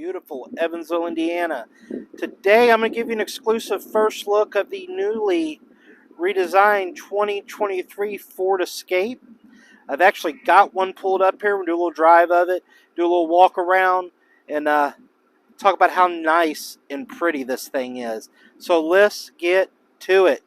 beautiful Evansville, Indiana. Today I'm going to give you an exclusive first look of the newly redesigned 2023 Ford Escape. I've actually got one pulled up here. We'll do a little drive of it, do a little walk around, and talk about how nice and pretty this thing is. So let's get to it.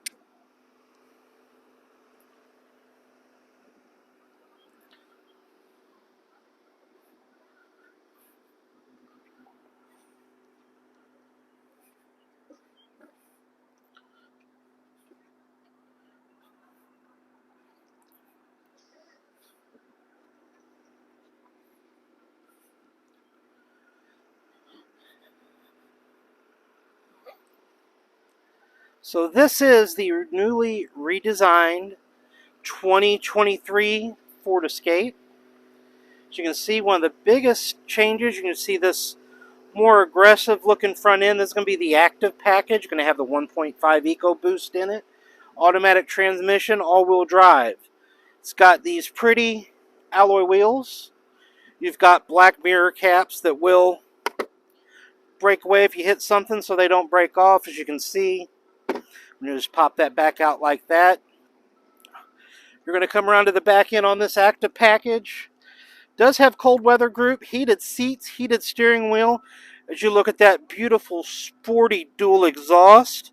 So this is the newly redesigned 2023 Ford Escape. As you can see, one of the biggest changes, you can see this more aggressive looking front end. This is going to be the active package. You're going to have the 1.5 EcoBoost in it. Automatic transmission, all-wheel drive. It's got these pretty alloy wheels. You've got black mirror caps that will break away if you hit something so they don't break off. As you can see, I'm going to just pop that back out like that. You're going to come around to the back end on this active package. Does have cold weather group, heated seats, heated steering wheel. As you look at that beautiful sporty dual exhaust.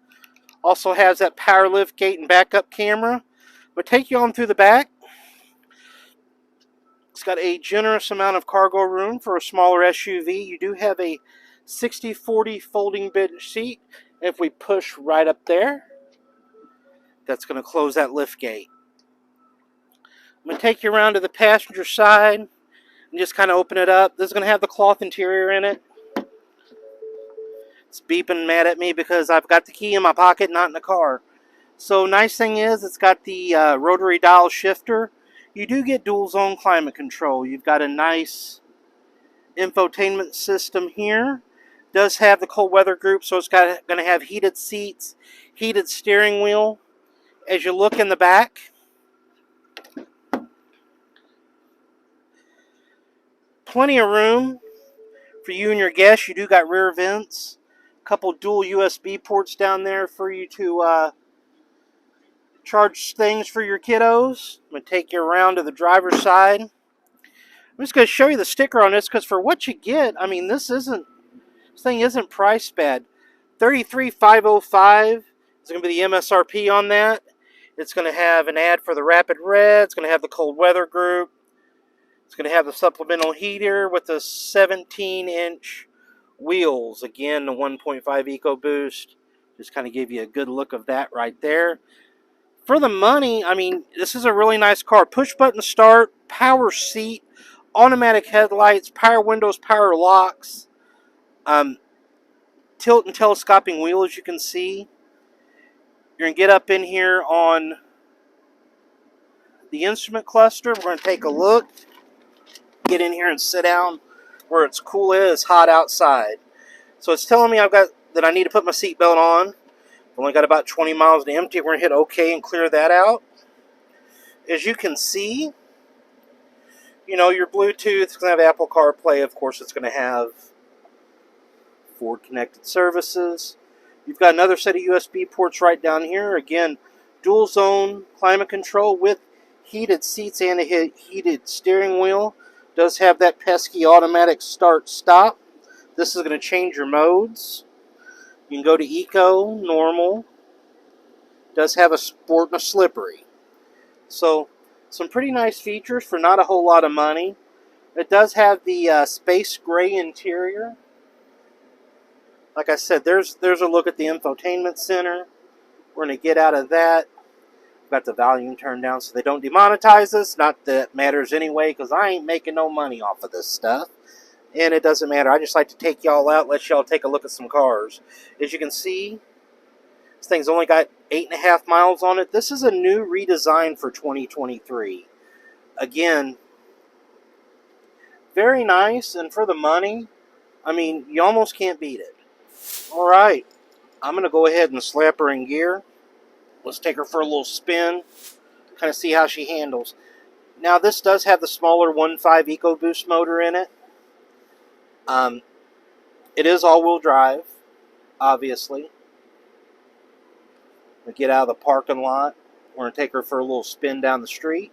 Also has that power lift gate and backup camera. But take you on through the back. It's got a generous amount of cargo room for a smaller SUV. You do have a 60/40 folding bench seat. If we push right up there, that's going to close that lift gate. I'm going to take you around to the passenger side and just kind of open it up. This is going to have the cloth interior in it. It's beeping mad at me because I've got the key in my pocket, not in the car. So nice thing is it's got the rotary dial shifter. You do get dual zone climate control. You've got a nice infotainment system here. Does have the cold weather group, so it's going to have heated seats, heated steering wheel. As you look in the back, plenty of room for you and your guests. You do got rear vents, a couple dual USB ports down there for you to charge things for your kiddos. I'm going to take you around to the driver's side. I'm just going to show you the sticker on this because for what you get, I mean, this thing isn't priced bad. $33,505 is going to be the MSRP on that. It's going to have an ad for the Rapid Red. It's going to have the cold weather group. It's going to have the supplemental heater with the 17-inch wheels. Again, the 1.5 EcoBoost. Just kind of give you a good look of that right there. For the money, I mean, this is a really nice car. Push button start, power seat, automatic headlights, power windows, power locks, tilt and telescoping wheel, as you can see. You're going to get up in here on the instrument cluster. We're going to take a look. Get in here and sit down where it's cool. It's hot outside. So it's telling me that I need to put my seatbelt on. I've only got about 20 miles to empty. We're going to hit OK and clear that out. As you can see, you know, your Bluetooth, it's going to have Apple CarPlay. Of course, it's going to have Ford Connected Services. You've got another set of USB ports right down here. Again, dual zone climate control with heated seats and a heated steering wheel. Does have that pesky automatic start-stop. This is going to change your modes. You can go to Eco, Normal. Does have a Sport and a Slippery. So, some pretty nice features for not a whole lot of money. It does have the space gray interior. Like I said, there's a look at the infotainment center. We're going to get out of that. Got the volume turned down so they don't demonetize us. Not that it matters anyway, because I ain't making no money off of this stuff. And it doesn't matter. I just like to take y'all out, let y'all take a look at some cars. As you can see, this thing's only got 8.5 miles on it. This is a new redesign for 2023. Again, very nice, and for the money, I mean, you almost can't beat it. All right, I'm going to go ahead and slap her in gear. Let's take her for a little spin, kind of see how she handles. Now, this does have the smaller 1.5 EcoBoost motor in it. It is all-wheel drive, obviously. We get out of the parking lot. We're going to take her for a little spin down the street.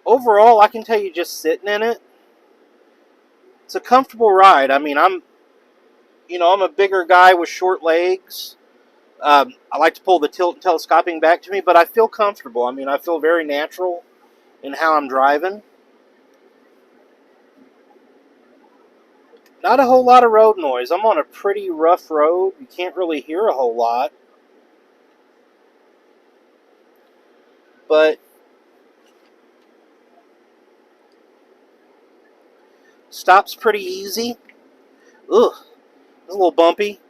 Overall, I can tell you, just sitting in it, it's a comfortable ride. I mean, I'm a bigger guy with short legs. I like to pull the tilt and telescoping back to me, but I feel comfortable. I mean, I feel very natural in how I'm driving. Not a whole lot of road noise. I'm on a pretty rough road. You can't really hear a whole lot. But stops pretty easy. Ugh, it's a little bumpy.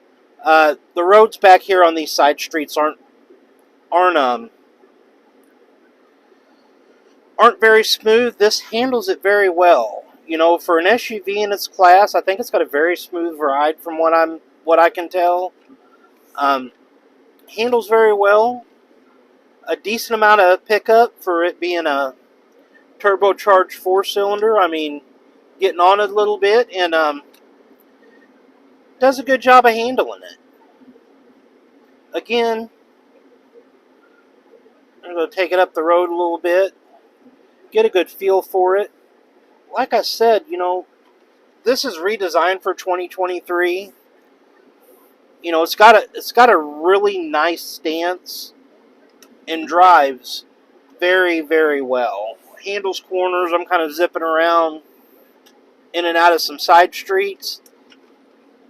The roads back here on these side streets aren't very smooth. This handles it very well. You know, for an SUV in its class, I think it's got a very smooth ride from what I can tell. Handles very well. A decent amount of pickup for it being a turbocharged 4-cylinder. I mean, getting on it a little bit, and does a good job of handling it. Again, I'm going to take it up the road a little bit, get a good feel for it. Like I said, you know, this is redesigned for 2023. You know, it's got a really nice stance and drives very, very well. Handles corners. I'm kind of zipping around in and out of some side streets.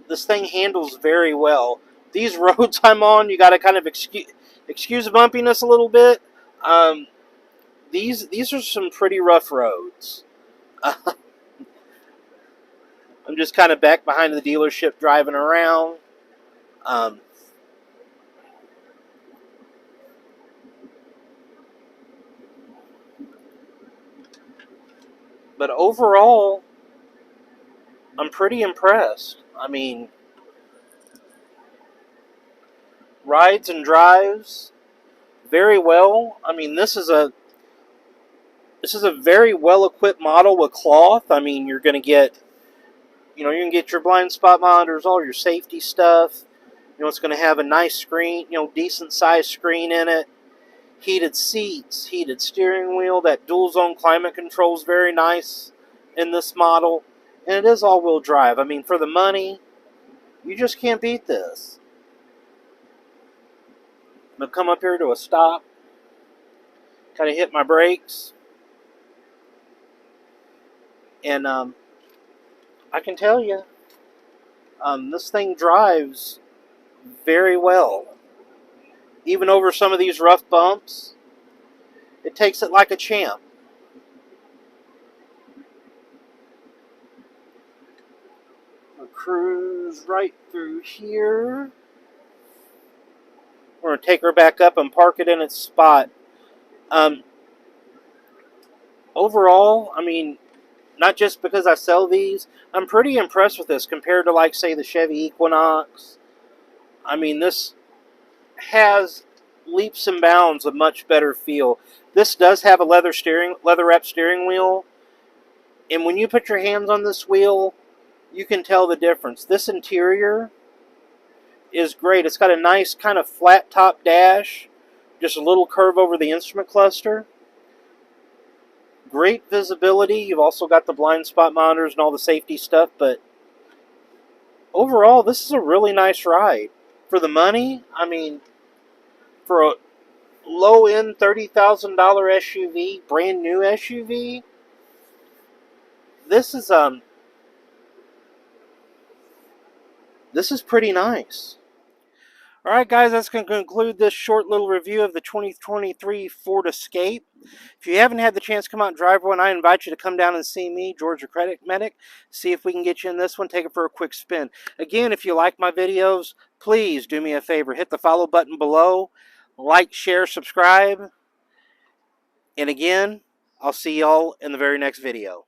This thing handles very well. These roads I'm on, you got to kind of excuse the bumpiness a little bit. These are some pretty rough roads. I'm just kind of back behind the dealership driving around. But overall, I'm pretty impressed. I mean, rides and drives very well. I mean, this is a very well equipped model with cloth. I mean, you're going to get, you know, you can get your blind spot monitors, all your safety stuff. You know, it's going to have a nice screen, you know, decent sized screen in it. Heated seats, heated steering wheel. That dual zone climate control is very nice in this model. And it is all-wheel drive. I mean, for the money, you just can't beat this. I'm going to come up here to a stop. Kind of hit my brakes. And I can tell you, this thing drives very well. Even over some of these rough bumps, it takes it like a champ. We'll cruise right through here. We're going to take her back up and park it in its spot. Overall, I mean, not just because I sell these, I'm pretty impressed with this compared to, like, say, the Chevy Equinox. I mean, this has leaps and bounds a much better feel. This does have a leather-wrapped steering wheel, and when you put your hands on this wheel, you can tell the difference. This interior is great. It's got a nice kind of flat top dash, just a little curve over the instrument cluster. Great visibility. You've also got the blind spot monitors and all the safety stuff, but overall, this is a really nice ride. For the money, I mean, for a low-end $30,000 SUV, brand new SUV, this is pretty nice. Alright guys, that's going to conclude this short little review of the 2023 Ford Escape. If you haven't had the chance to come out and drive one, I invite you to come down and see me, George your Credit Medic. See if we can get you in this one. Take it for a quick spin. Again, if you like my videos, please do me a favor. Hit the follow button below. Like, share, subscribe. And again, I'll see y'all in the very next video.